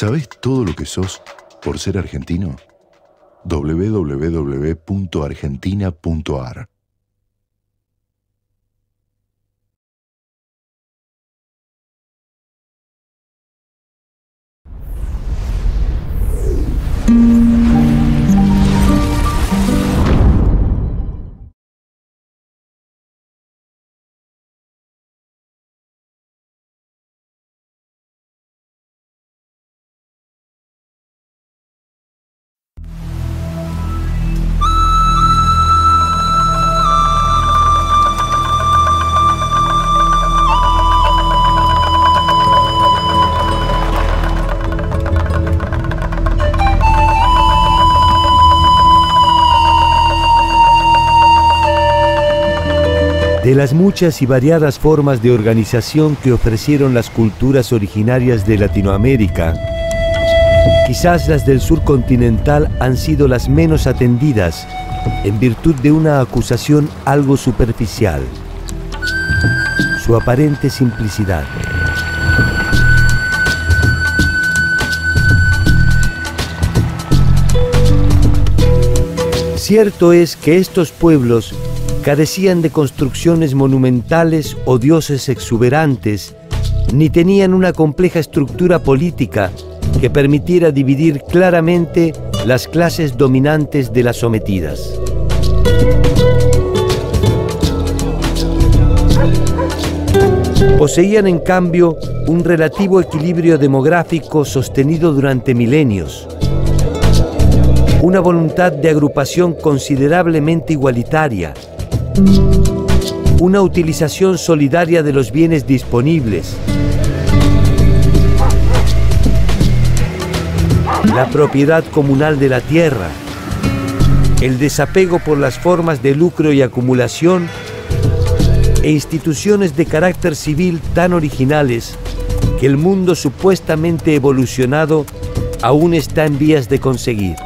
¿Sabés todo lo que sos por ser argentino? www.argentina.ar. De las muchas y variadas formas de organización que ofrecieron las culturas originarias de Latinoamérica, quizás las del sur continental han sido las menos atendidas en virtud de una acusación algo superficial: su aparente simplicidad. Cierto es que estos pueblos carecían de construcciones monumentales o dioses exuberantes, ni tenían una compleja estructura política que permitiera dividir claramente las clases dominantes de las sometidas. Poseían, en cambio, un relativo equilibrio demográfico sostenido durante milenios, una voluntad de agrupación considerablemente igualitaria, una utilización solidaria de los bienes disponibles, la propiedad comunal de la tierra, el desapego por las formas de lucro y acumulación e instituciones de carácter civil tan originales que el mundo supuestamente evolucionado aún está en vías de conseguir.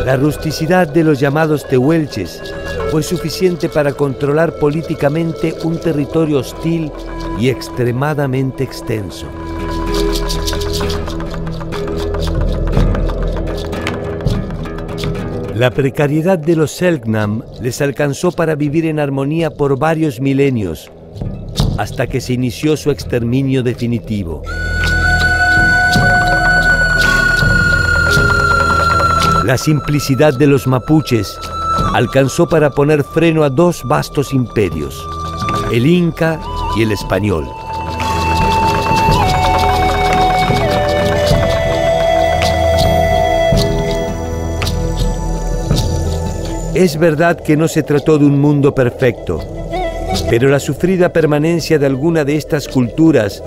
La rusticidad de los llamados tehuelches fue suficiente para controlar políticamente un territorio hostil y extremadamente extenso. La precariedad de los Selknam les alcanzó para vivir en armonía por varios milenios, hasta que se inició su exterminio definitivo. La simplicidad de los mapuches alcanzó para poner freno a dos vastos imperios, el Inca y el español. Es verdad que no se trató de un mundo perfecto, pero la sufrida permanencia de alguna de estas culturas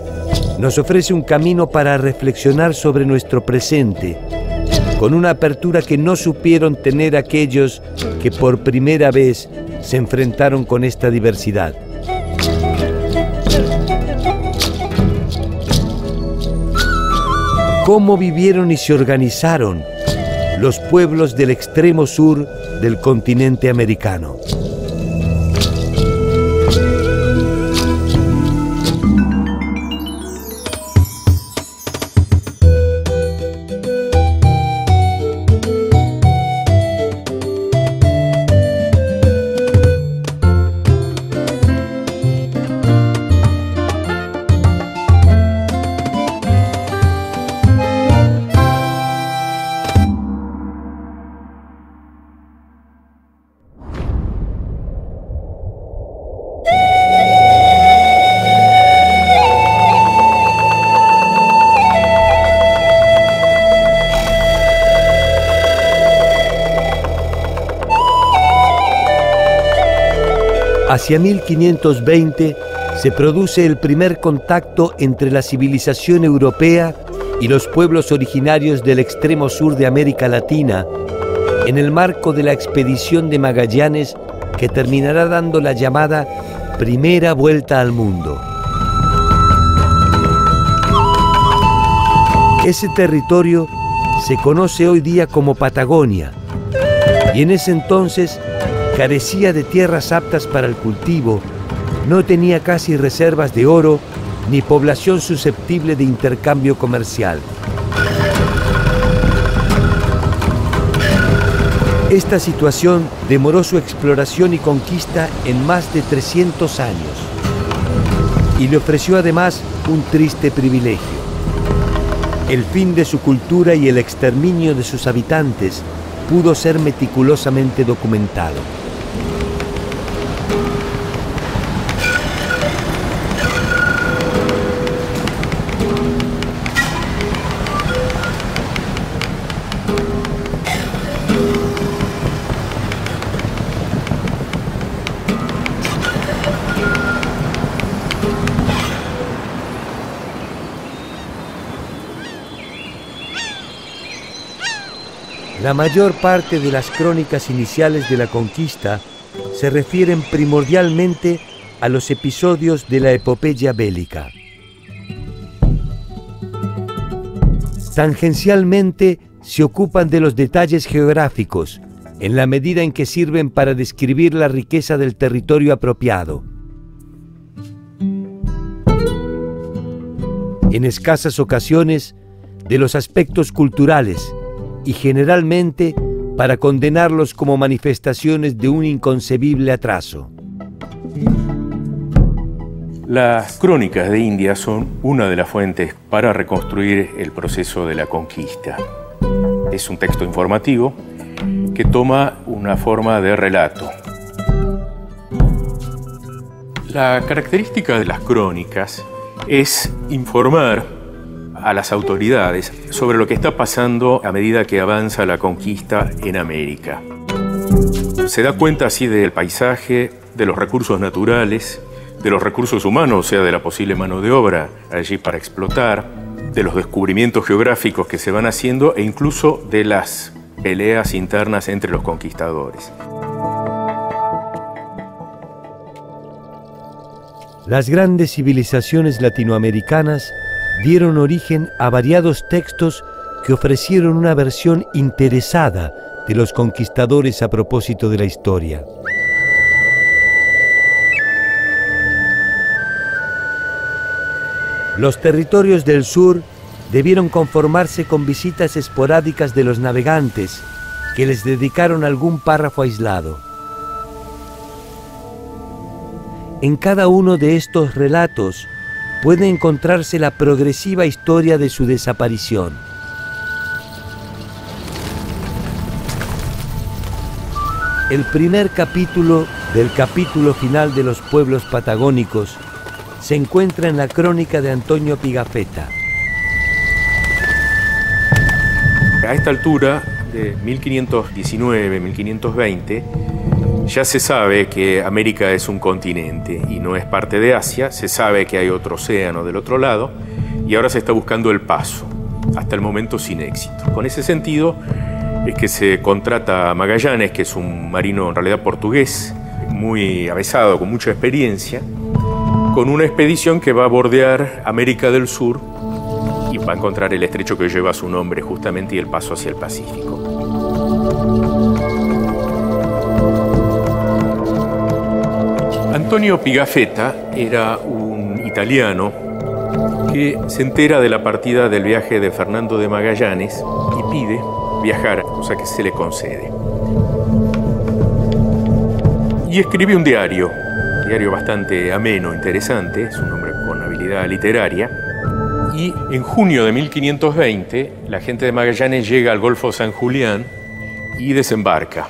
nos ofrece un camino para reflexionar sobre nuestro presente, con una apertura que no supieron tener aquellos que por primera vez se enfrentaron con esta diversidad. ¿Cómo vivieron y se organizaron los pueblos del extremo sur del continente americano? Hacia 1520 se produce el primer contacto entre la civilización europea y los pueblos originarios del extremo sur de América Latina, en el marco de la expedición de Magallanes que terminará dando la llamada Primera Vuelta al Mundo. Ese territorio se conoce hoy día como Patagonia, y en ese entonces carecía de tierras aptas para el cultivo no tenía casi reservas de oro ni población susceptible de intercambio comercial. Esta situación demoró su exploración y conquista en más de 300 años y le ofreció además un triste privilegio: el fin de su cultura y el exterminio de sus habitantes pudo ser meticulosamente documentado. La mayor parte de las crónicas iniciales de la conquista se refieren primordialmente a los episodios de la epopeya bélica. Tangencialmente se ocupan de los detalles geográficos, en la medida en que sirven para describir la riqueza del territorio apropiado. En escasas ocasiones, de los aspectos culturales, y generalmente para condenarlos como manifestaciones de un inconcebible atraso. Las crónicas de India son una de las fuentes para reconstruir el proceso de la conquista. Es un texto informativo que toma una forma de relato. La característica de las crónicas es informar a las autoridades sobre lo que está pasando a medida que avanza la conquista en América. Se da cuenta así del paisaje, de los recursos naturales, de los recursos humanos, o sea, de la posible mano de obra allí para explotar, de los descubrimientos geográficos que se van haciendo e incluso de las peleas internas entre los conquistadores. Las grandes civilizaciones latinoamericanas dieron origen a variados textos que ofrecieron una versión interesada de los conquistadores a propósito de la historia. Los territorios del sur debieron conformarse con visitas esporádicas de los navegantes, que les dedicaron algún párrafo aislado. En cada uno de estos relatos puede encontrarse la progresiva historia de su desaparición. El primer capítulo del capítulo final de los pueblos patagónicos se encuentra en la crónica de Antonio Pigafetta. A esta altura, de 1519-1520, ya se sabe que América es un continente y no es parte de Asia, se sabe que hay otro océano del otro lado y ahora se está buscando el paso, hasta el momento sin éxito. Con ese sentido es que se contrata a Magallanes, que es un marino en realidad portugués, muy avesado, con mucha experiencia, con una expedición que va a bordear América del Sur y va a encontrar el estrecho que lleva su nombre justamente y el paso hacia el Pacífico. Antonio Pigafetta era un italiano que se entera de la partida del viaje de Fernando de Magallanes y pide viajar, cosa que se le concede. Y escribe un diario bastante ameno, interesante, es un hombre con habilidad literaria. Y en junio de 1520, la gente de Magallanes llega al Golfo San Julián y desembarca.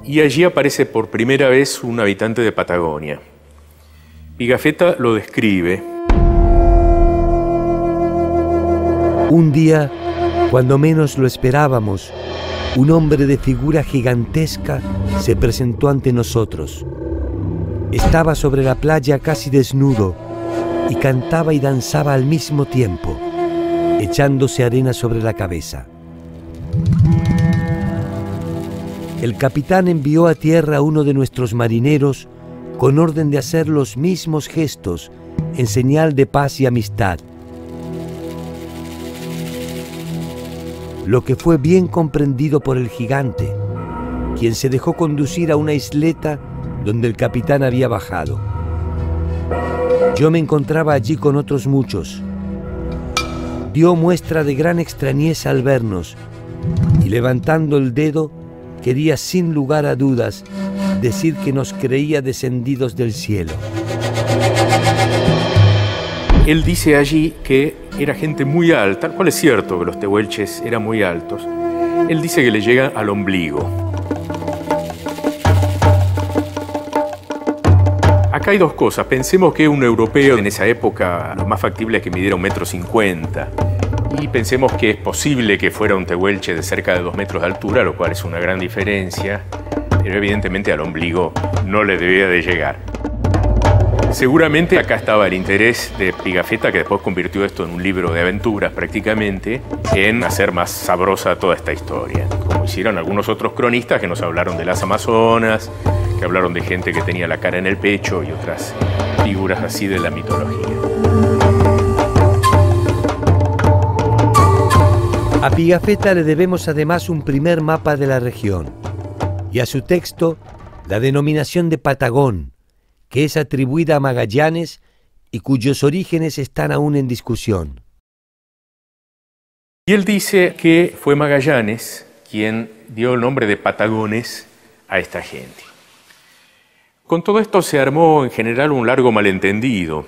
Y allí aparece por primera vez un habitante de Patagonia. Pigafetta lo describe. Un día, cuando menos lo esperábamos, un hombre de figura gigantesca se presentó ante nosotros. Estaba sobre la playa casi desnudo y cantaba y danzaba al mismo tiempo, echándose arena sobre la cabeza. El capitán envió a tierra a uno de nuestros marineros con orden de hacer los mismos gestos en señal de paz y amistad, lo que fue bien comprendido por el gigante, quien se dejó conducir a una isleta donde el capitán había bajado. Yo me encontraba allí con otros muchos. Dio muestra de gran extrañeza al vernos y levantando el dedo quería sin lugar a dudas decir que nos creía descendidos del cielo. Él dice allí que era gente muy alta, tal cual es cierto que los tehuelches eran muy altos. Él dice que le llegan al ombligo. Acá hay dos cosas. Pensemos que un europeo en esa época lo más factible es que midiera 1,50 m. Y pensemos que es posible que fuera un tehuelche de cerca de 2 metros de altura, lo cual es una gran diferencia, pero evidentemente al ombligo no le debía de llegar. Seguramente acá estaba el interés de Pigafetta, que después convirtió esto en un libro de aventuras prácticamente, en hacer más sabrosa toda esta historia, como hicieron algunos otros cronistas que nos hablaron de las Amazonas, que hablaron de gente que tenía la cara en el pecho y otras figuras así de la mitología. A Pigafetta le debemos además un primer mapa de la región y a su texto la denominación de Patagón, que es atribuida a Magallanes y cuyos orígenes están aún en discusión. Y él dice que fue Magallanes quien dio el nombre de Patagones a esta gente. Con todo esto se armó en general un largo malentendido,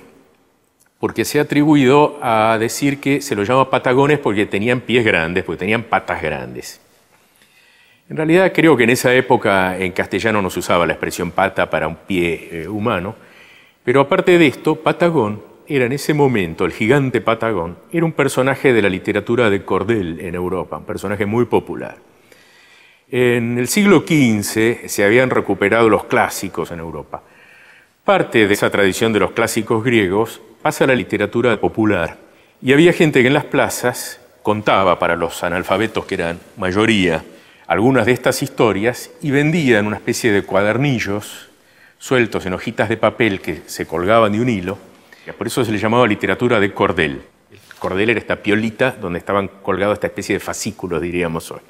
porque se ha atribuido a decir que se los llama Patagones porque tenían pies grandes, porque tenían patas grandes. En realidad creo que en esa época en castellano no se usaba la expresión pata para un pie humano, pero aparte de esto, Patagón era en ese momento, el gigante Patagón, era un personaje de la literatura de Cordel en Europa, un personaje muy popular. En el siglo XV se habían recuperado los clásicos en Europa. Parte de esa tradición de los clásicos griegos pasa a la literatura popular. Y había gente que en las plazas contaba para los analfabetos, que eran mayoría, algunas de estas historias y vendían una especie de cuadernillos sueltos en hojitas de papel que se colgaban de un hilo. Por eso se le llamaba literatura de cordel. El cordel era esta piolita donde estaban colgados esta especie de fascículos, diríamos hoy.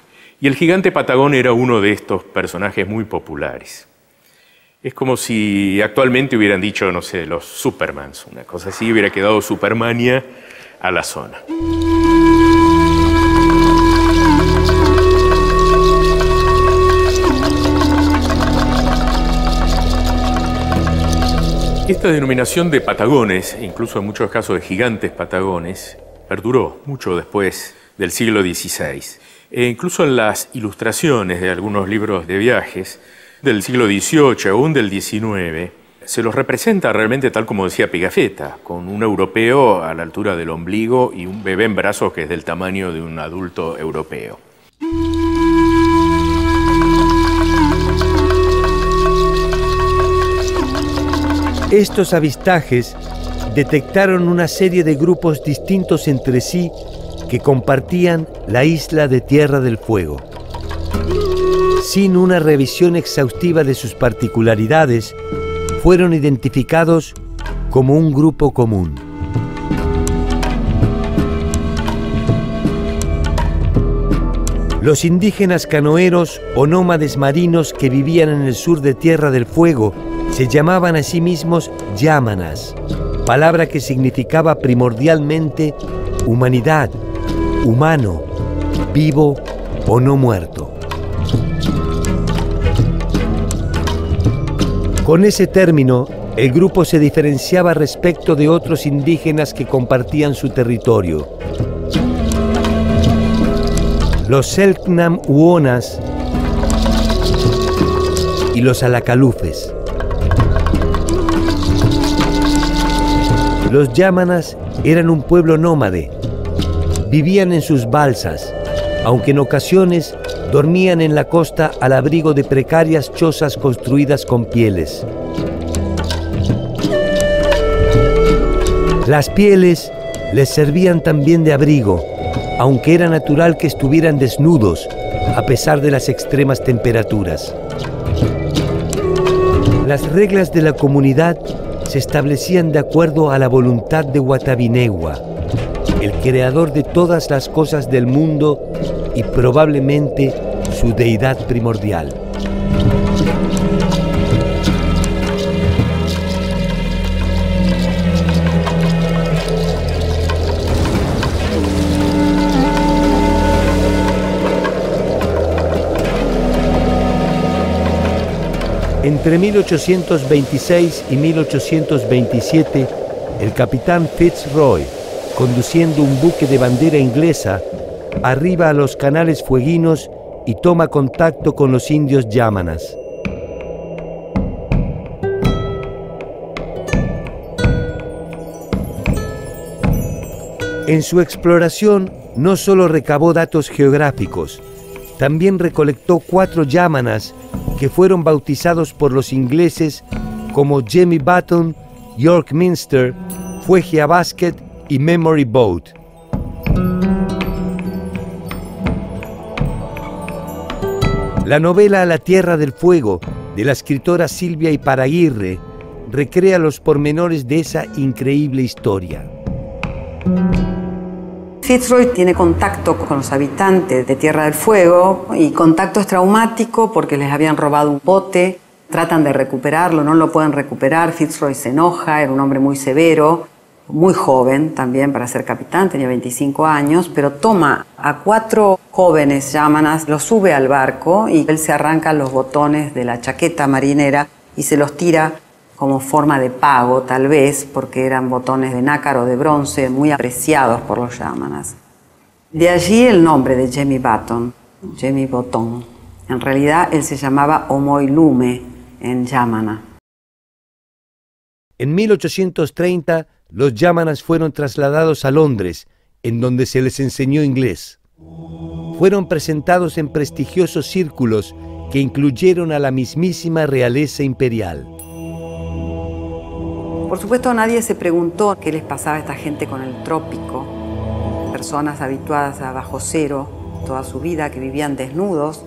Y el gigante Patagón era uno de estos personajes muy populares. Es como si actualmente hubieran dicho, no sé, los Supermans, una cosa así, hubiera quedado Supermania a la zona. Esta denominación de Patagones, incluso en muchos casos de gigantes Patagones, perduró mucho después del siglo XVI. Incluso en las ilustraciones de algunos libros de viajes del siglo XVIII, aún del XIX, se los representa realmente tal como decía Pigafetta, con un europeo a la altura del ombligo y un bebé en brazos que es del tamaño de un adulto europeo. Estos avistajes detectaron una serie de grupos distintos entre sí que compartían la isla de Tierra del Fuego. Sin una revisión exhaustiva de sus particularidades, fueron identificados como un grupo común. Los indígenas canoeros o nómades marinos que vivían en el sur de Tierra del Fuego se llamaban a sí mismos yámanas, palabra que significaba primordialmente humanidad, humano, vivo o no muerto. Con ese término, el grupo se diferenciaba respecto de otros indígenas que compartían su territorio. Los Selknam Uonas y los Alacalufes. Los yámanas eran un pueblo nómade. Vivían en sus balsas, aunque en ocasiones dormían en la costa al abrigo de precarias chozas construidas con pieles. Las pieles les servían también de abrigo, aunque era natural que estuvieran desnudos a pesar de las extremas temperaturas. Las reglas de la comunidad se establecían de acuerdo a la voluntad de Watabinewa, el creador de todas las cosas del mundo y probablemente su deidad primordial. Entre 1826 y 1827, el capitán Fitzroy, conduciendo un buque de bandera inglesa, arriba a los canales fueguinos y toma contacto con los indios yámanas. En su exploración no solo recabó datos geográficos, también recolectó 4 yámanas que fueron bautizados por los ingleses como Jemmy Button, York Minster, Fuegia Basket y Memory Boat. La novela La Tierra del Fuego, de la escritora Silvia Iparaguirre, recrea los pormenores de esa increíble historia. Fitzroy tiene contacto con los habitantes de Tierra del Fuego y contacto es traumático porque les habían robado un bote, tratan de recuperarlo, no lo pueden recuperar, Fitzroy se enoja, era un hombre muy severo, muy joven también para ser capitán, tenía 25 años, pero toma a 4 jóvenes yámanas, los sube al barco y él se arranca los botones de la chaqueta marinera y se los tira como forma de pago, tal vez, porque eran botones de nácar o de bronce muy apreciados por los yámanas. De allí el nombre de Jemmy Button, Jemmy Botón. En realidad él se llamaba Omoilume en yámana. En 1830, los yámanas fueron trasladados a Londres, en donde se les enseñó inglés. Fueron presentados en prestigiosos círculos que incluyeron a la mismísima realeza imperial. Por supuesto, nadie se preguntó qué les pasaba a esta gente con el trópico. Personas habituadas a bajo cero toda su vida, que vivían desnudos,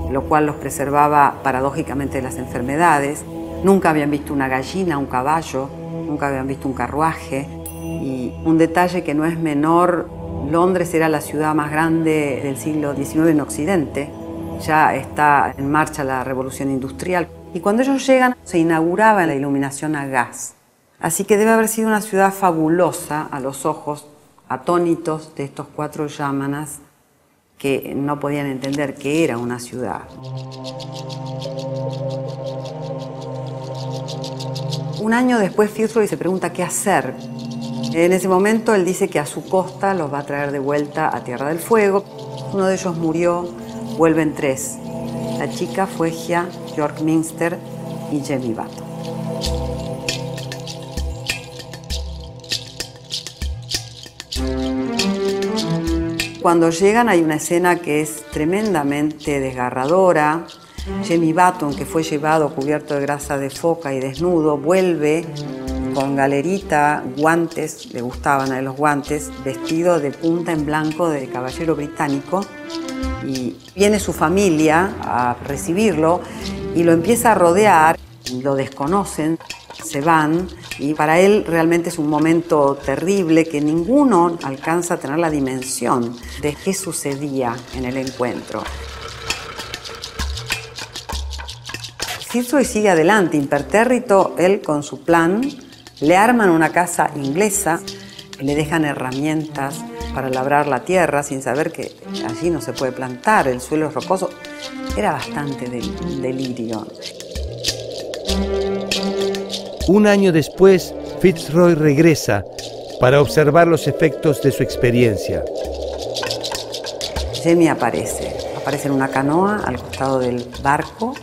lo cual los preservaba paradójicamente de las enfermedades. Nunca habían visto una gallina, un caballo, nunca habían visto un carruaje. Y un detalle que no es menor, Londres era la ciudad más grande del siglo XIX en Occidente. Ya está en marcha la revolución industrial. Y cuando ellos llegan, se inauguraba la iluminación a gas. Así que debe haber sido una ciudad fabulosa a los ojos atónitos de estos 4 yámanas que no podían entender que era una ciudad. Un año después Fitzroy se pregunta qué hacer. En ese momento él dice que a su costa los va a traer de vuelta a Tierra del Fuego. Uno de ellos murió, vuelven 3. La chica Fuegia, York Minster y Jemmy Button. Cuando llegan hay una escena que es tremendamente desgarradora. Jemmy Button, que fue llevado cubierto de grasa de foca y desnudo, vuelve con galerita, guantes, le gustaban a él los guantes, vestido de punta en blanco de caballero británico. Y viene su familia a recibirlo y lo empieza a rodear, lo desconocen, se van y para él realmente es un momento terrible que ninguno alcanza a tener la dimensión de qué sucedía en el encuentro. Fitzroy sigue adelante, impertérrito, él con su plan, le arman una casa inglesa, le dejan herramientas para labrar la tierra sin saber que allí no se puede plantar, el suelo es rocoso. Era bastante delirio. Un año después, Fitzroy regresa para observar los efectos de su experiencia. Jemmy aparece en una canoa al costado del barco,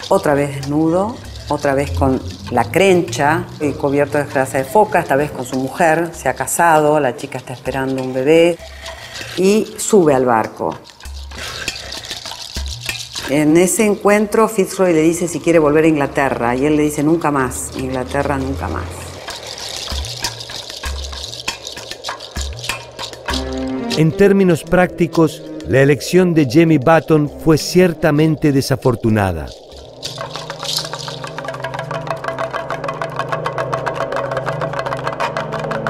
otra vez desnudo, otra vez con la crencha y cubierto de grasa de foca, esta vez con su mujer, se ha casado, la chica está esperando un bebé y sube al barco. En ese encuentro Fitzroy le dice si quiere volver a Inglaterra y él le dice nunca más, Inglaterra nunca más. En términos prácticos, la elección de Jemmy Button fue ciertamente desafortunada.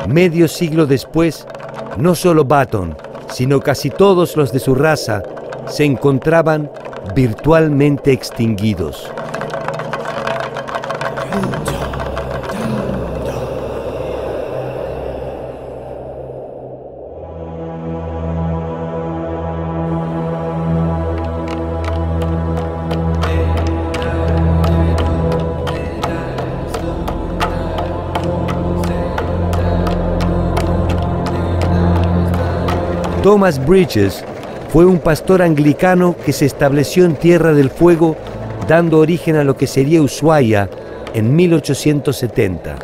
Medio siglo después, no solo Button, sino casi todos los de su raza se encontraban virtualmente extinguidos. Thomas Bridges fue un pastor anglicano que se estableció en Tierra del Fuego, dando origen a lo que sería Ushuaia en 1870.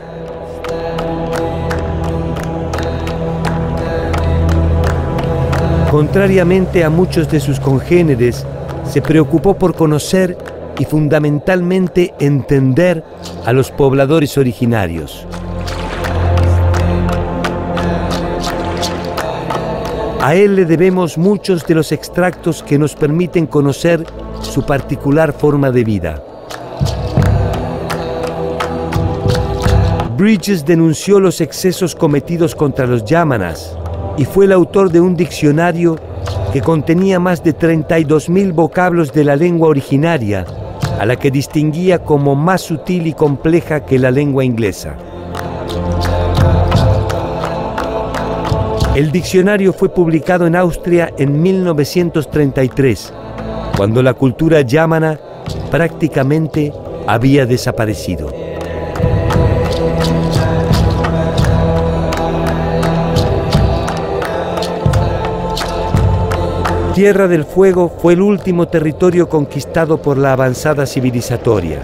Contrariamente a muchos de sus congéneres, se preocupó por conocer y fundamentalmente entender a los pobladores originarios. A él le debemos muchos de los extractos que nos permiten conocer su particular forma de vida. Bridges denunció los excesos cometidos contra los yámanas y fue el autor de un diccionario que contenía más de 32.000 vocablos de la lengua originaria, a la que distinguía como más sutil y compleja que la lengua inglesa. El diccionario fue publicado en Austria en 1933, cuando la cultura yámana prácticamente había desaparecido. Tierra del Fuego fue el último territorio conquistado por la avanzada civilizatoria.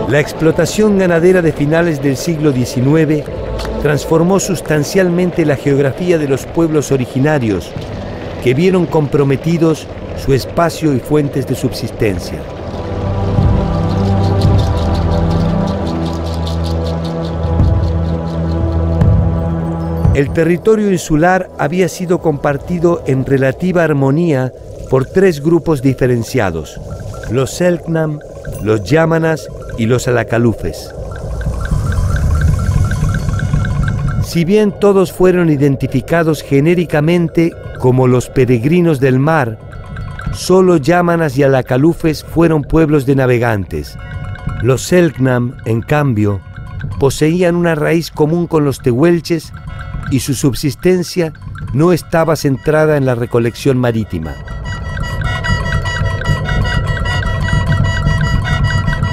La explotación ganadera de finales del siglo XIX transformó sustancialmente la geografía de los pueblos originarios, que vieron comprometidos su espacio y fuentes de subsistencia. El territorio insular había sido compartido en relativa armonía por tres grupos diferenciados: los Selknam, los Yámanas y los Alacalufes. Si bien todos fueron identificados genéricamente como los peregrinos del mar, solo Yámanas y Alacalufes fueron pueblos de navegantes. Los Selknam, en cambio, poseían una raíz común con los tehuelches y su subsistencia no estaba centrada en la recolección marítima.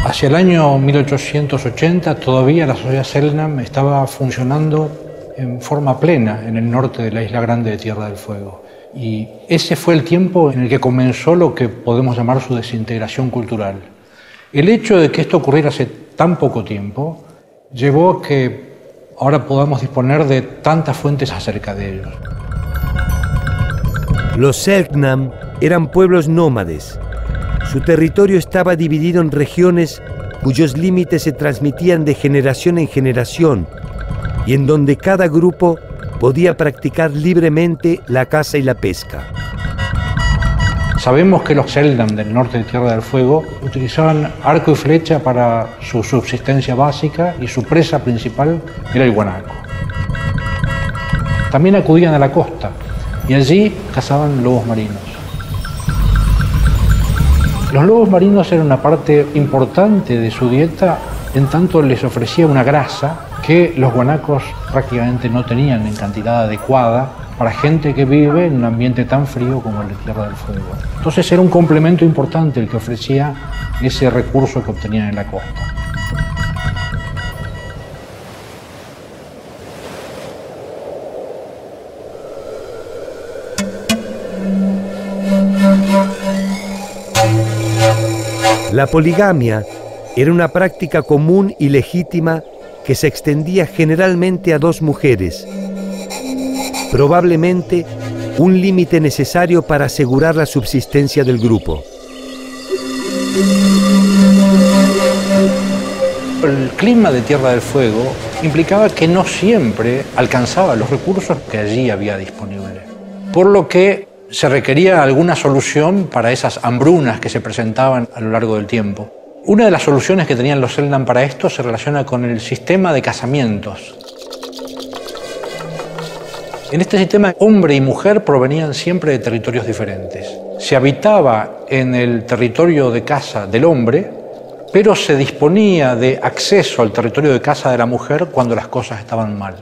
Hacia el año 1880 todavía la sociedad Selknam estaba funcionando en forma plena en el norte de la isla grande de Tierra del Fuego. Y ese fue el tiempo en el que comenzó lo que podemos llamar su desintegración cultural. El hecho de que esto ocurriera hace tan poco tiempo llevó a que ahora podamos disponer de tantas fuentes acerca de ellos. Los Selknam eran pueblos nómades. Su territorio estaba dividido en regiones cuyos límites se transmitían de generación en generación y en donde cada grupo podía practicar libremente la caza y la pesca. Sabemos que los Selknam del norte de Tierra del Fuego utilizaban arco y flecha para su subsistencia básica y su presa principal era el guanaco. También acudían a la costa y allí cazaban lobos marinos. Los lobos marinos eran una parte importante de su dieta, en tanto les ofrecía una grasa que los guanacos prácticamente no tenían en cantidad adecuada para gente que vive en un ambiente tan frío como el de Tierra del Fuego. Entonces era un complemento importante el que ofrecía ese recurso que obtenían en la costa. La poligamia era una práctica común y legítima que se extendía generalmente a dos mujeres, probablemente un límite necesario para asegurar la subsistencia del grupo. El clima de Tierra del Fuego implicaba que no siempre alcanzaba los recursos que allí había disponibles, por lo que se requería alguna solución para esas hambrunas que se presentaban a lo largo del tiempo. Una de las soluciones que tenían los Selknam para esto se relaciona con el sistema de casamientos. En este sistema, hombre y mujer provenían siempre de territorios diferentes. Se habitaba en el territorio de caza del hombre, pero se disponía de acceso al territorio de caza de la mujer cuando las cosas estaban mal.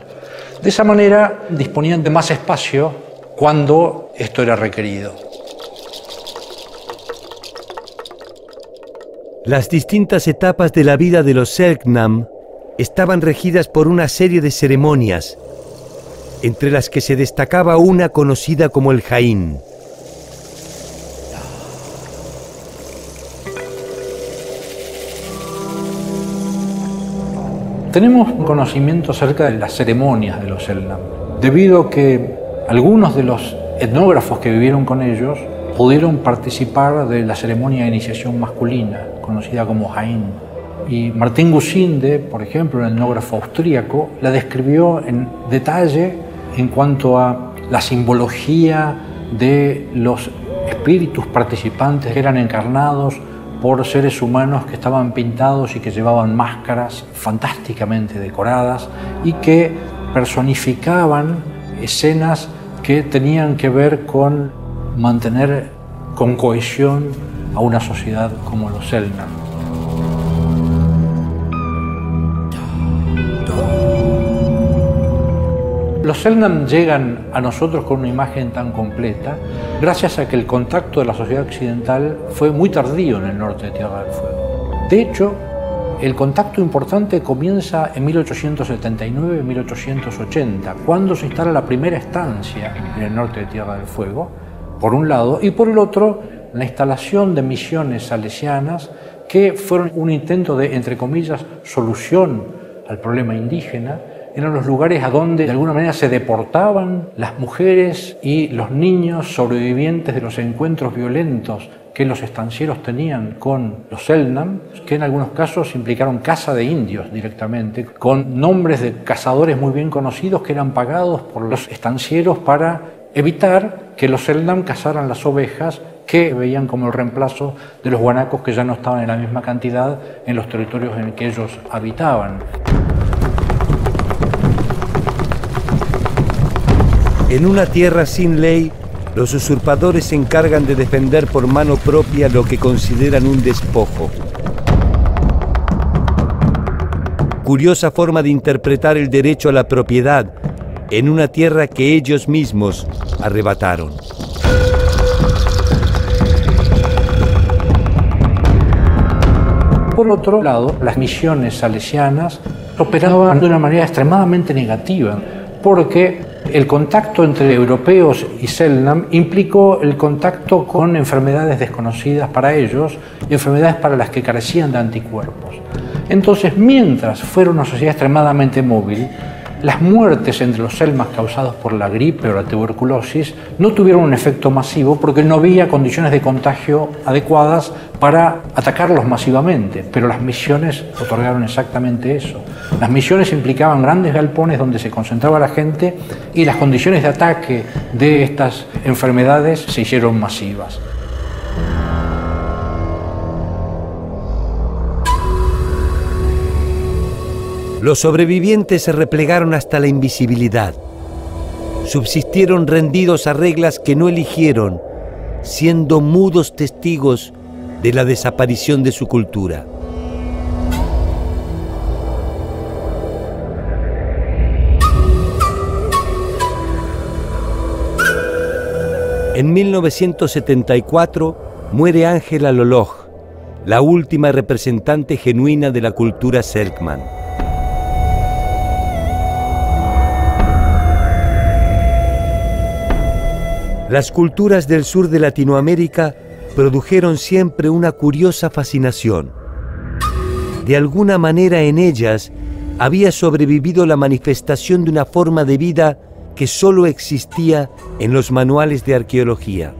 De esa manera disponían de más espacio cuando esto era requerido. Las distintas etapas de la vida de los Selknam estaban regidas por una serie de ceremonias entre las que se destacaba una conocida como el Jaín. Tenemos conocimiento acerca de las ceremonias de los Selknam, debido a que algunos de los etnógrafos que vivieron con ellos pudieron participar de la ceremonia de iniciación masculina, conocida como Jaín. Y Martín Gusinde, por ejemplo, un etnógrafo austríaco, la describió en detalle en cuanto a la simbología de los espíritus participantes que eran encarnados por seres humanos que estaban pintados y que llevaban máscaras fantásticamente decoradas y que personificaban escenas que tenían que ver con mantener con cohesión a una sociedad como los Selknam. Los Selknam llegan a nosotros con una imagen tan completa gracias a que el contacto de la sociedad occidental fue muy tardío en el norte de Tierra del Fuego. De hecho, el contacto importante comienza en 1879-1880, cuando se instala la primera estancia en el norte de Tierra del Fuego, por un lado, y por el otro, la instalación de misiones salesianas que fueron un intento de, entre comillas, solución al problema indígena. Eran los lugares a donde de alguna manera se deportaban las mujeres y los niños sobrevivientes de los encuentros violentos que los estancieros tenían con los Selknam, que en algunos casos implicaron caza de indios directamente, con nombres de cazadores muy bien conocidos que eran pagados por los estancieros para evitar que los Selknam cazaran las ovejas que veían como el reemplazo de los guanacos que ya no estaban en la misma cantidad en los territorios en que ellos habitaban. En una tierra sin ley, los usurpadores se encargan de defender por mano propia lo que consideran un despojo. Curiosa forma de interpretar el derecho a la propiedad en una tierra que ellos mismos arrebataron. Por otro lado, las misiones salesianas operaban de una manera extremadamente negativa, porque el contacto entre europeos y Selknam implicó el contacto con enfermedades desconocidas para ellos y enfermedades para las que carecían de anticuerpos. Entonces, mientras fuera una sociedad extremadamente móvil, las muertes entre los Selknam causadas por la gripe o la tuberculosis no tuvieron un efecto masivo porque no había condiciones de contagio adecuadas para atacarlos masivamente, pero las misiones otorgaron exactamente eso. Las misiones implicaban grandes galpones donde se concentraba la gente y las condiciones de ataque de estas enfermedades se hicieron masivas. Los sobrevivientes se replegaron hasta la invisibilidad. Subsistieron rendidos a reglas que no eligieron, siendo mudos testigos de la desaparición de su cultura. En 1974 muere Ángela Loloj, la última representante genuina de la cultura Selknam. Las culturas del sur de Latinoamérica produjeron siempre una curiosa fascinación. De alguna manera en ellas había sobrevivido la manifestación de una forma de vida que solo existía en los manuales de arqueología.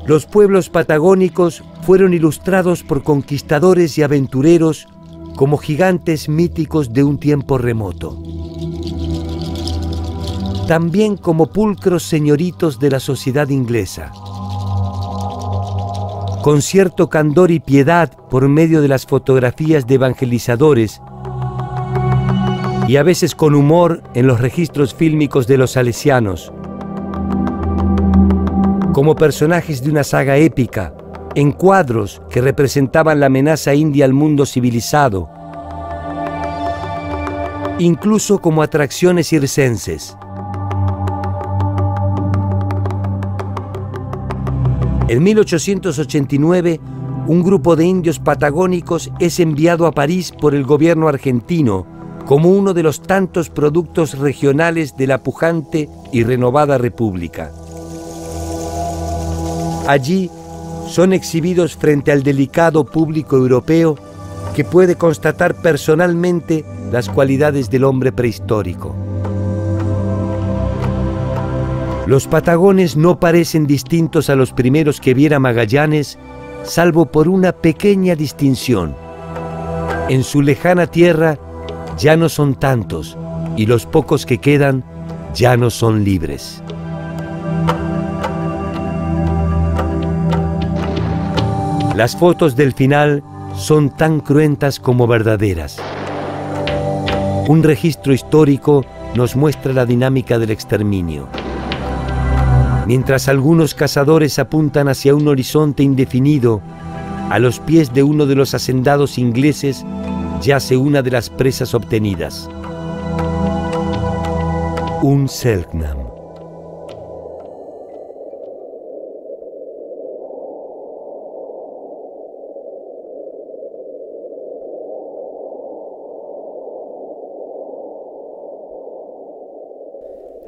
Los pueblos patagónicos fueron ilustrados por conquistadores y aventureros como gigantes míticos de un tiempo remoto. También como pulcros señoritos de la sociedad inglesa. Con cierto candor y piedad por medio de las fotografías de evangelizadores y a veces con humor en los registros fílmicos de los salesianos. como personajes de una saga épica, en cuadros que representaban la amenaza india al mundo civilizado, incluso como atracciones circenses. En 1889, un grupo de indios patagónicos es enviado a París por el gobierno argentino como uno de los tantos productos regionales de la pujante y renovada República. Allí son exhibidos frente al delicado público europeo que puede constatar personalmente las cualidades del hombre prehistórico. Los patagones no parecen distintos a los primeros que viera Magallanes, salvo por una pequeña distinción. En su lejana tierra ya no son tantos, y los pocos que quedan ya no son libres. Las fotos del final son tan cruentas como verdaderas. Un registro histórico nos muestra la dinámica del exterminio. Mientras algunos cazadores apuntan hacia un horizonte indefinido, a los pies de uno de los hacendados ingleses yace una de las presas obtenidas. Un Selknam.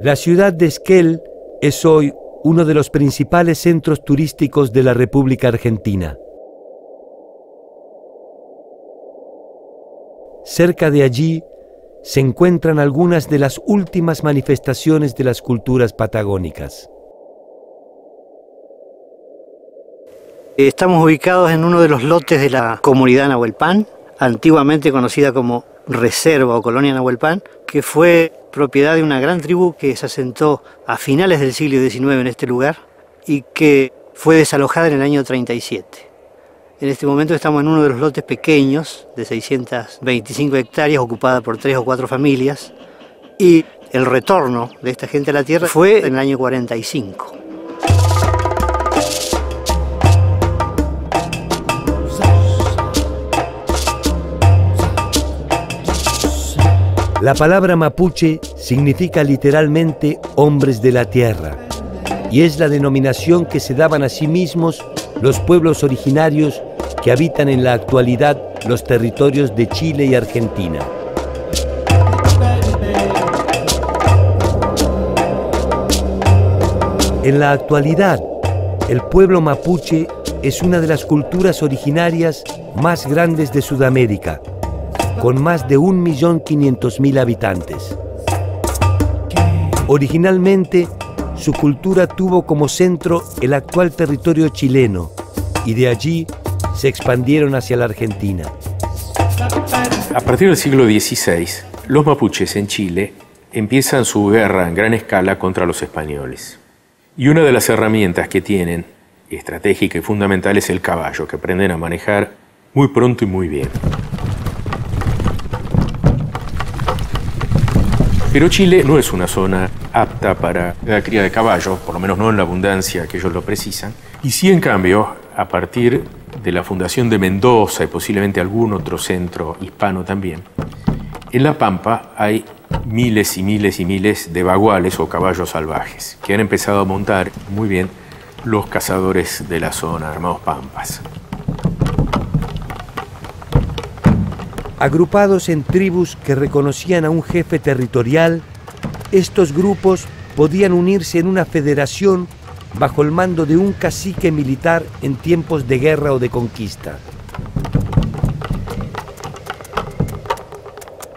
La ciudad de Esquel es hoy uno de los principales centros turísticos de la República Argentina. Cerca de allí se encuentran algunas de las últimas manifestaciones de las culturas patagónicas. Estamos ubicados en uno de los lotes de la comunidad Nahuelpan, antiguamente conocida como Reserva o Colonia Nahuelpan, que fue propiedad de una gran tribu que se asentó a finales del siglo XIX en este lugar y que fue desalojada en el año 37. En este momento estamos en uno de los lotes pequeños de 625 hectáreas ocupada por 3 o 4 familias y el retorno de esta gente a la tierra fue en el año 45. La palabra mapuche significa literalmente hombres de la tierra y es la denominación que se daban a sí mismos los pueblos originarios que habitan en la actualidad los territorios de Chile y Argentina. En la actualidad, el pueblo mapuche es una de las culturas originarias más grandes de Sudamérica, con más de 1.500.000 habitantes. Originalmente, su cultura tuvo como centro el actual territorio chileno y de allí se expandieron hacia la Argentina. A partir del siglo XVI, los mapuches en Chile empiezan su guerra en gran escala contra los españoles. Y una de las herramientas que tienen, estratégica y fundamental, es el caballo, que aprenden a manejar muy pronto y muy bien. Pero Chile no es una zona apta para la cría de caballos, por lo menos no en la abundancia que ellos lo precisan. Y sí, en cambio, a partir de la fundación de Mendoza y posiblemente algún otro centro hispano también, en La Pampa hay miles y miles y miles de baguales o caballos salvajes que han empezado a montar muy bien los cazadores de la zona, armados pampas. Agrupados en tribus que reconocían a un jefe territorial, estos grupos podían unirse en una federación bajo el mando de un cacique militar en tiempos de guerra o de conquista.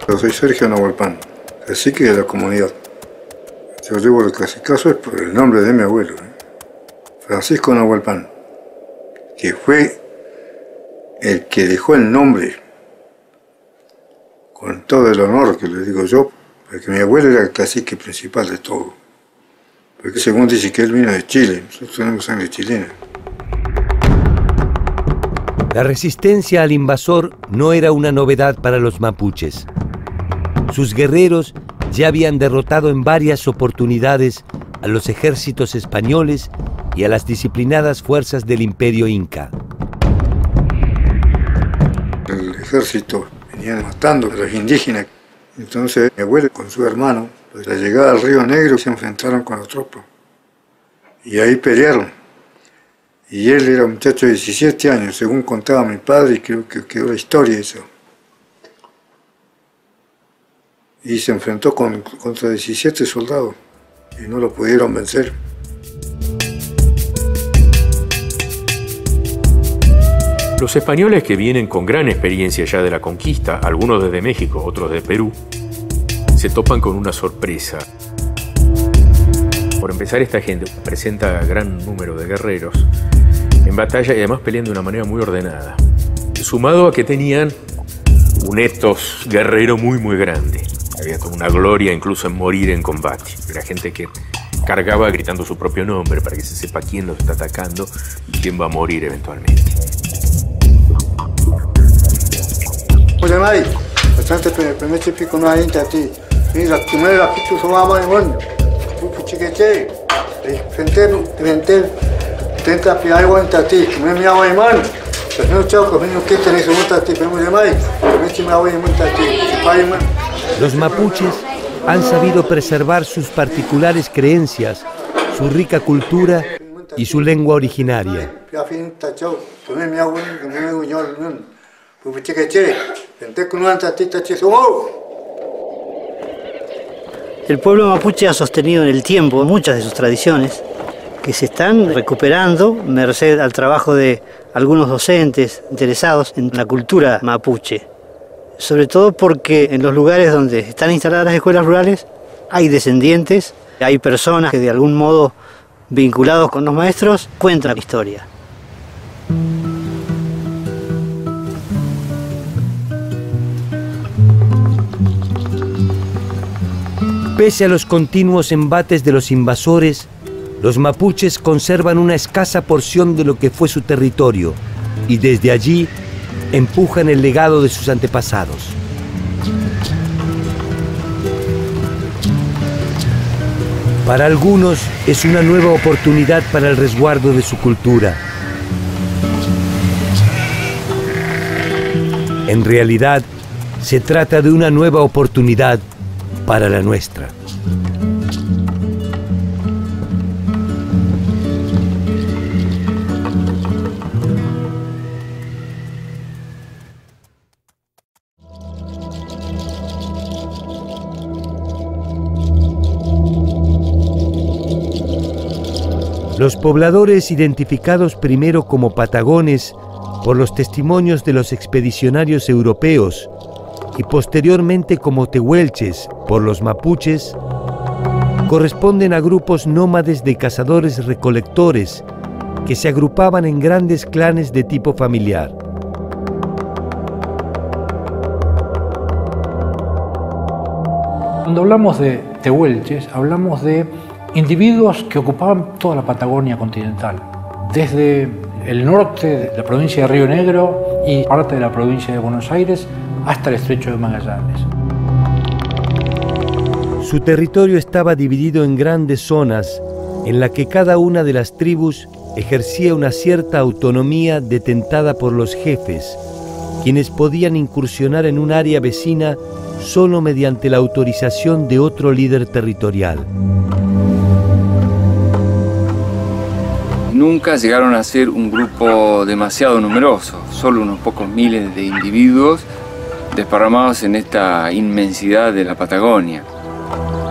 Yo soy Sergio Nahuelpan, cacique de la comunidad. Yo llevo el cacicazo es por el nombre de mi abuelo, Francisco Nahuelpan, que fue el que dejó el nombre, con todo el honor que le digo yo, porque mi abuelo era el cacique principal de todo. Porque según dice que él vino de Chile, nosotros tenemos sangre chilena. La resistencia al invasor no era una novedad para los mapuches. Sus guerreros ya habían derrotado en varias oportunidades a los ejércitos españoles y a las disciplinadas fuerzas del imperio inca. El ejército venía matando a los indígenas. Entonces mi abuelo con su hermano, pues, a la llegada al Río Negro se enfrentaron con los tropas. Y ahí pelearon. Y él era un muchacho de 17 años, según contaba mi padre, y creo que quedó la historia eso. Y se enfrentó contra 17 soldados y no lo pudieron vencer. Los españoles, que vienen con gran experiencia ya de la conquista, algunos desde México, otros de Perú, se topan con una sorpresa. Por empezar, esta gente presenta gran número de guerreros en batalla y además pelean de una manera muy ordenada. Sumado a que tenían un ethos guerrero muy grande. Había como una gloria incluso en morir en combate. Era gente que cargaba gritando su propio nombre para que se sepa quién los está atacando y quién va a morir eventualmente. Oye, May, bastante primer pico no hay a ti. Mira, primero la pico se va a bueno. Chiquete, frente, tenta pi algo en ti, que me hago en mano. Pues no chao, que no que tenés un tati, pero me May, me hago en tati, Los mapuches han sabido preservar sus particulares creencias, su rica cultura y su lengua originaria. El pueblo mapuche ha sostenido en el tiempo muchas de sus tradiciones que se están recuperando merced al trabajo de algunos docentes interesados en la cultura mapuche. Sobre todo porque en los lugares donde están instaladas las escuelas rurales hay descendientes, hay personas que de algún modo vinculados con los maestros cuentan la historia. Pese a los continuos embates de los invasores, los mapuches conservan una escasa porción de lo que fue su territorio y desde allí empujan el legado de sus antepasados. Para algunos es una nueva oportunidad para el resguardo de su cultura. En realidad, se trata de una nueva oportunidad para la nuestra. Los pobladores, identificados primero como patagones por los testimonios de los expedicionarios europeos y posteriormente como tehuelches por los mapuches, corresponden a grupos nómades de cazadores-recolectores que se agrupaban en grandes clanes de tipo familiar. Cuando hablamos de tehuelches, hablamos de individuos que ocupaban toda la Patagonia continental, desde el norte de la provincia de Río Negro y parte de la provincia de Buenos Aires hasta el estrecho de Magallanes. Su territorio estaba dividido en grandes zonas en la que cada una de las tribus ejercía una cierta autonomía detentada por los jefes, quienes podían incursionar en un área vecina solo mediante la autorización de otro líder territorial. Nunca llegaron a ser un grupo demasiado numeroso, solo unos pocos miles de individuos desparramados en esta inmensidad de la Patagonia,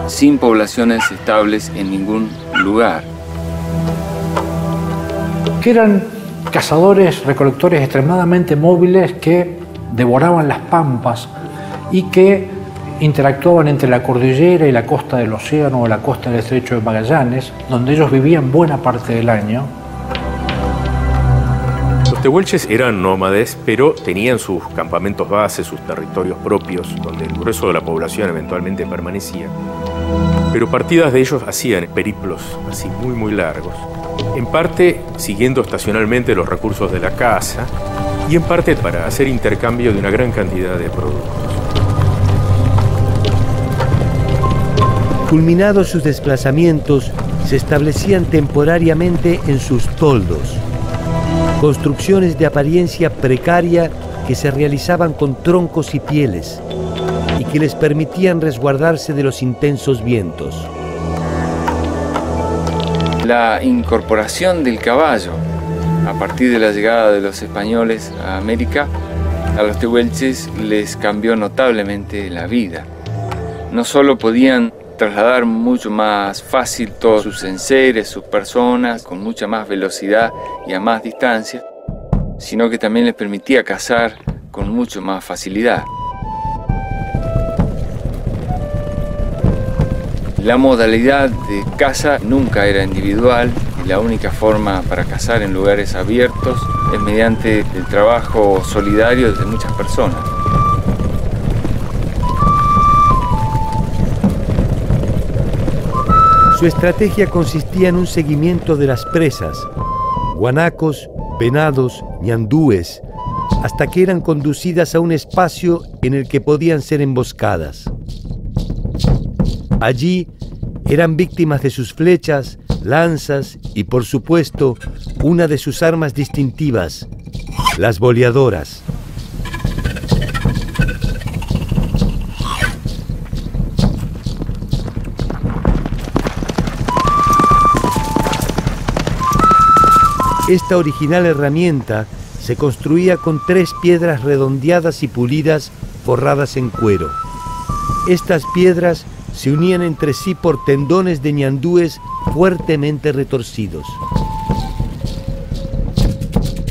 sin poblaciones estables en ningún lugar. Que eran cazadores, recolectores extremadamente móviles que devoraban las pampas y que interactuaban entre la cordillera y la costa del océano o la costa del estrecho de Magallanes, donde ellos vivían buena parte del año. Los tehuelches eran nómades, pero tenían sus campamentos base, sus territorios propios, donde el grueso de la población eventualmente permanecía. Pero partidas de ellos hacían periplos así muy largos, en parte siguiendo estacionalmente los recursos de la caza y en parte para hacer intercambio de una gran cantidad de productos. Culminados sus desplazamientos, se establecían temporariamente en sus toldos, construcciones de apariencia precaria que se realizaban con troncos y pieles y que les permitían resguardarse de los intensos vientos. La incorporación del caballo a partir de la llegada de los españoles a América, a los tehuelches les cambió notablemente la vida. No solo podían trasladar mucho más fácil todos sus enseres, sus personas, con mucha más velocidad y a más distancia, sino que también les permitía cazar con mucho más facilidad. La modalidad de caza nunca era individual y la única forma para cazar en lugares abiertos es mediante el trabajo solidario de muchas personas. Su estrategia consistía en un seguimiento de las presas, guanacos, venados, ñandúes, hasta que eran conducidas a un espacio en el que podían ser emboscadas. Allí eran víctimas de sus flechas, lanzas y, por supuesto, una de sus armas distintivas, las boleadoras. Esta original herramienta se construía con 3 piedras redondeadas y pulidas forradas en cuero. Estas piedras se unían entre sí por tendones de ñandúes fuertemente retorcidos.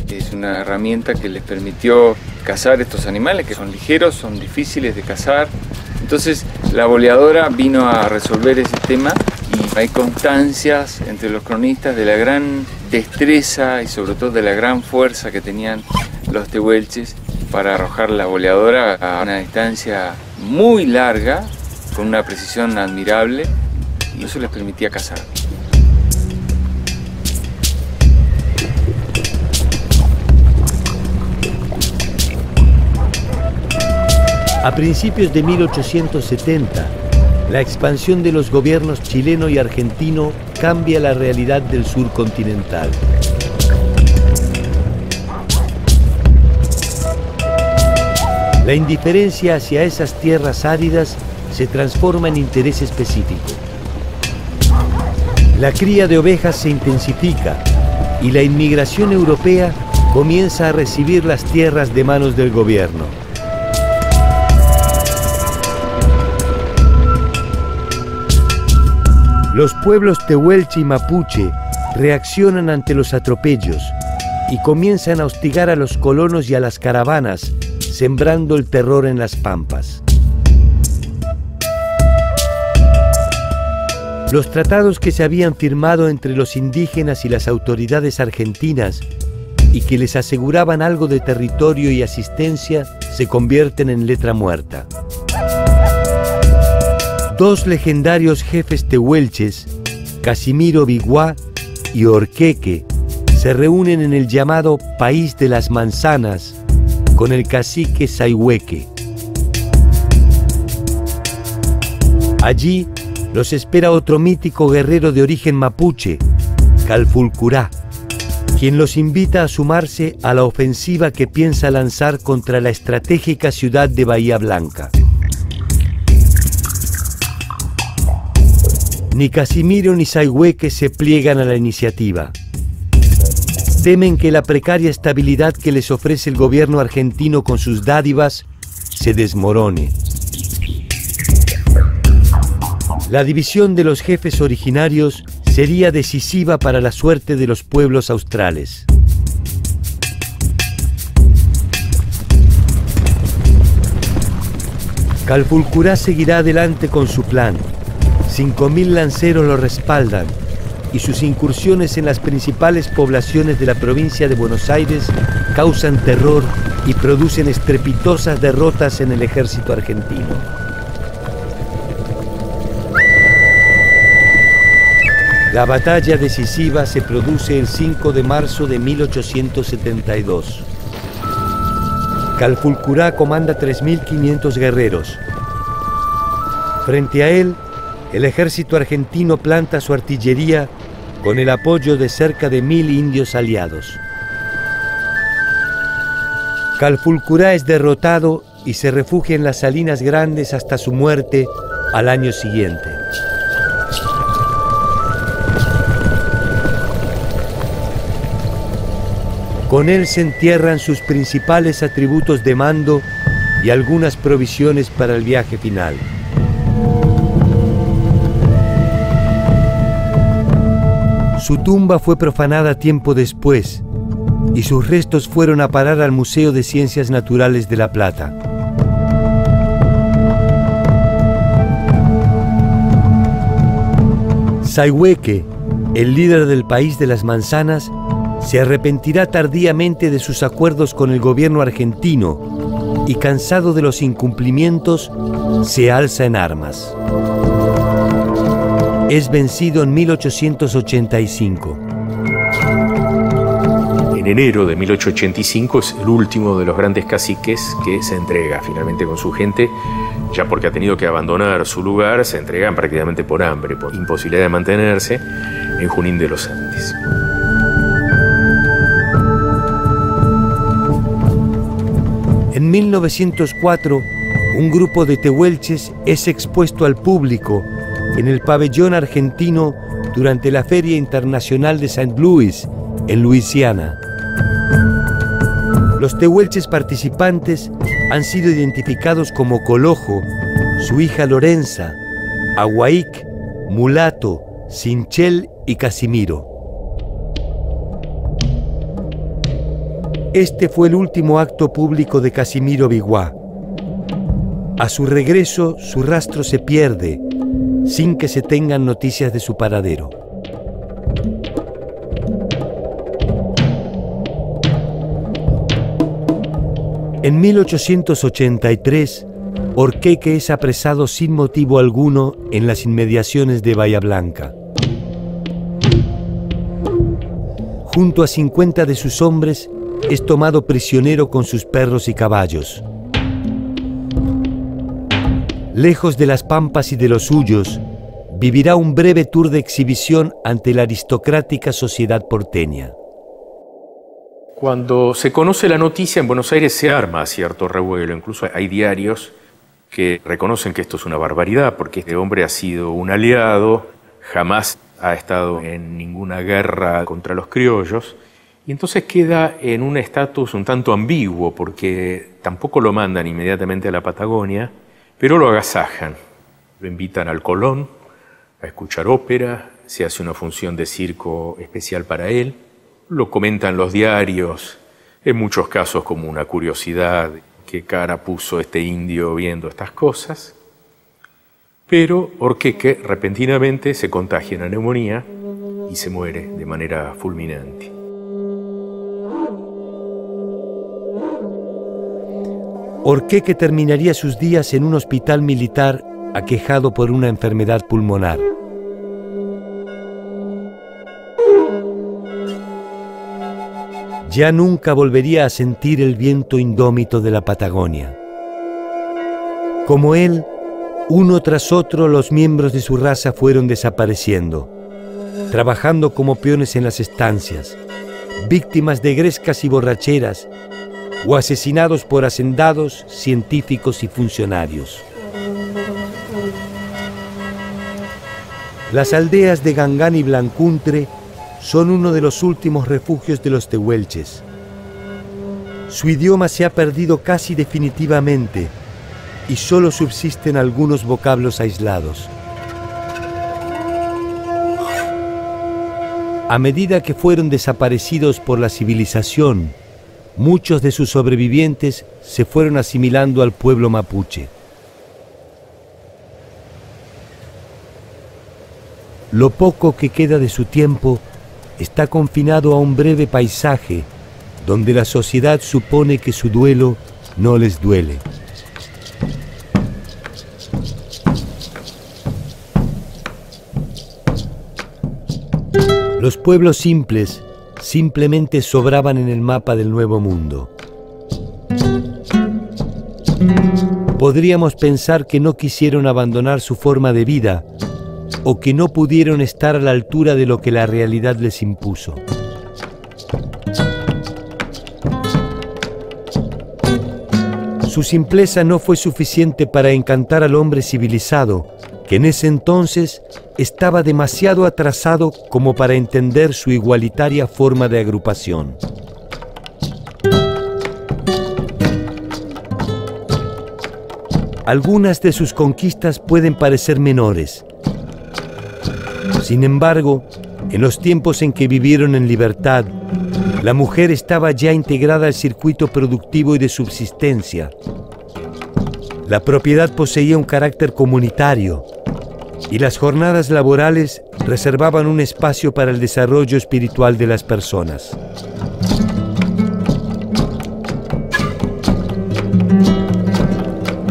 Es una herramienta que les permitió cazar estos animales que son ligeros, son difíciles de cazar. Entonces la boleadora vino a resolver ese tema y hay constancias entre los cronistas de la gran destreza y sobre todo de la gran fuerza que tenían los tehuelches para arrojar la boleadora a una distancia muy larga, con una precisión admirable, y eso les permitía cazar. A principios de 1870, la expansión de los gobiernos chileno y argentino cambia la realidad del sur continental. La indiferencia hacia esas tierras áridas se transforma en interés específico. La cría de ovejas se intensifica y la inmigración europea comienza a recibir las tierras de manos del gobierno. Los pueblos tehuelche y mapuche reaccionan ante los atropellos y comienzan a hostigar a los colonos y a las caravanas, sembrando el terror en las pampas. Los tratados que se habían firmado entre los indígenas y las autoridades argentinas y que les aseguraban algo de territorio y asistencia se convierten en letra muerta. 2 legendarios jefes tehuelches, Casimiro Biguá y Orqueque, se reúnen en el llamado País de las Manzanas con el cacique Sayhueque. Allí los espera otro mítico guerrero de origen mapuche, Calfulcurá, quien los invita a sumarse a la ofensiva que piensa lanzar contra la estratégica ciudad de Bahía Blanca. Ni Casimiro ni Sayhueque se pliegan a la iniciativa. Temen que la precaria estabilidad que les ofrece el gobierno argentino con sus dádivas se desmorone. La división de los jefes originarios sería decisiva para la suerte de los pueblos australes. Calfulcurá seguirá adelante con su plan. 5.000 lanceros lo respaldan y sus incursiones en las principales poblaciones de la provincia de Buenos Aires causan terror y producen estrepitosas derrotas en el ejército argentino. La batalla decisiva se produce el 5 de marzo de 1872. Calfulcurá comanda 3.500 guerreros. Frente a él el ejército argentino planta su artillería con el apoyo de cerca de 1000 indios aliados. Calfulcurá es derrotado y se refugia en las Salinas Grandes hasta su muerte al año siguiente. Con él se entierran sus principales atributos de mando y algunas provisiones para el viaje final. Su tumba fue profanada tiempo después y sus restos fueron a parar al Museo de Ciencias Naturales de La Plata. Sayhueque, el líder del país de las manzanas, se arrepentirá tardíamente de sus acuerdos con el gobierno argentino y, cansado de los incumplimientos, se alza en armas. Es vencido en 1885. En enero de 1885 es el último de los grandes caciques que se entrega finalmente con su gente, ya porque ha tenido que abandonar su lugar, se entregan prácticamente por hambre, por imposibilidad de mantenerse, en Junín de los Andes. En 1904, un grupo de tehuelches es expuesto al público en el pabellón argentino durante la Feria Internacional de St. Louis, en Luisiana. Los tehuelches participantes han sido identificados como Colojo, su hija Lorenza, Aguaic, Mulato, Sinchel y Casimiro. Este fue el último acto público de Casimiro Biguá. A su regreso, su rastro se pierde, sin que se tengan noticias de su paradero. En 1883, Orqueque es apresado sin motivo alguno en las inmediaciones de Bahía Blanca. Junto a 50 de sus hombres, es tomado prisionero con sus perros y caballos. Lejos de las pampas y de los suyos, vivirá un breve tour de exhibición ante la aristocrática sociedad porteña. Cuando se conoce la noticia, en Buenos Aires se arma cierto revuelo. Incluso hay diarios que reconocen que esto es una barbaridad, porque este hombre ha sido un aliado, jamás ha estado en ninguna guerra contra los criollos, y entonces queda en un estatus un tanto ambiguo, porque tampoco lo mandan inmediatamente a la Patagonia, pero lo agasajan. Lo invitan al Colón a escuchar ópera, se hace una función de circo especial para él, lo comentan los diarios, en muchos casos como una curiosidad, qué cara puso este indio viendo estas cosas. Pero Orqueque repentinamente se contagia una neumonía y se muere de manera fulminante. Orqueque terminaría sus días en un hospital militar aquejado por una enfermedad pulmonar. Ya nunca volvería a sentir el viento indómito de la Patagonia. Como él, uno tras otro los miembros de su raza fueron desapareciendo, trabajando como peones en las estancias, víctimas de grescas y borracheras, o asesinados por hacendados, científicos y funcionarios. Las aldeas de Gangán y Blancuntre son uno de los últimos refugios de los tehuelches. Su idioma se ha perdido casi definitivamente y solo subsisten algunos vocablos aislados. A medida que fueron desaparecidos por la civilización, muchos de sus sobrevivientes se fueron asimilando al pueblo mapuche. Lo poco que queda de su tiempo está confinado a un breve paisaje donde la sociedad supone que su duelo no les duele. Los pueblos simples simplemente sobraban en el mapa del Nuevo Mundo. Podríamos pensar que no quisieron abandonar su forma de vida o que no pudieron estar a la altura de lo que la realidad les impuso. Su simpleza no fue suficiente para encantar al hombre civilizado, que en ese entonces estaba demasiado atrasado como para entender su igualitaria forma de agrupación. Algunas de sus conquistas pueden parecer menores. Sin embargo, en los tiempos en que vivieron en libertad, la mujer estaba ya integrada al circuito productivo y de subsistencia. La propiedad poseía un carácter comunitario y las jornadas laborales reservaban un espacio para el desarrollo espiritual de las personas.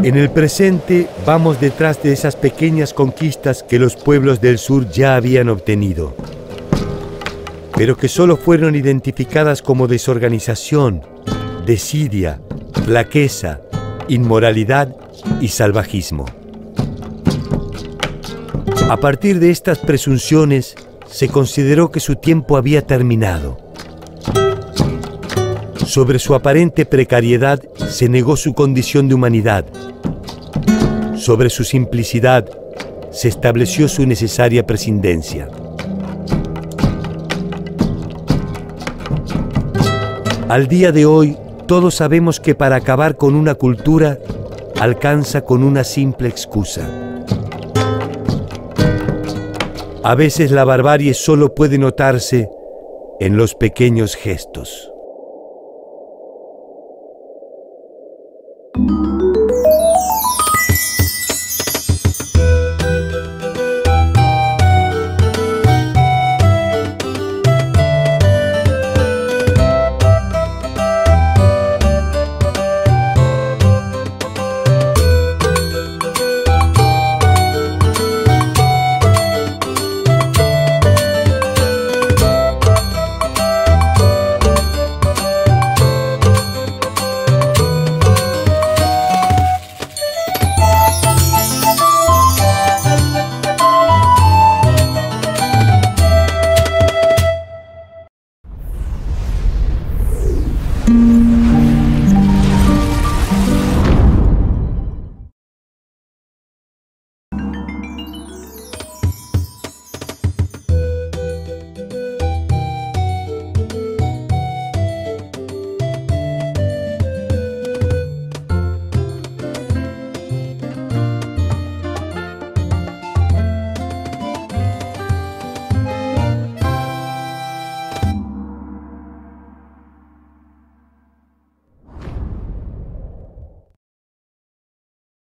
En el presente vamos detrás de esas pequeñas conquistas que los pueblos del sur ya habían obtenido, pero que solo fueron identificadas como desorganización, desidia, flaqueza, inmoralidad y salvajismo. A partir de estas presunciones, se consideró que su tiempo había terminado. Sobre su aparente precariedad se negó su condición de humanidad. Sobre su simplicidad se estableció su necesaria prescindencia. Al día de hoy, todos sabemos que para acabar con una cultura, alcanza con una simple excusa. A veces la barbarie solo puede notarse en los pequeños gestos.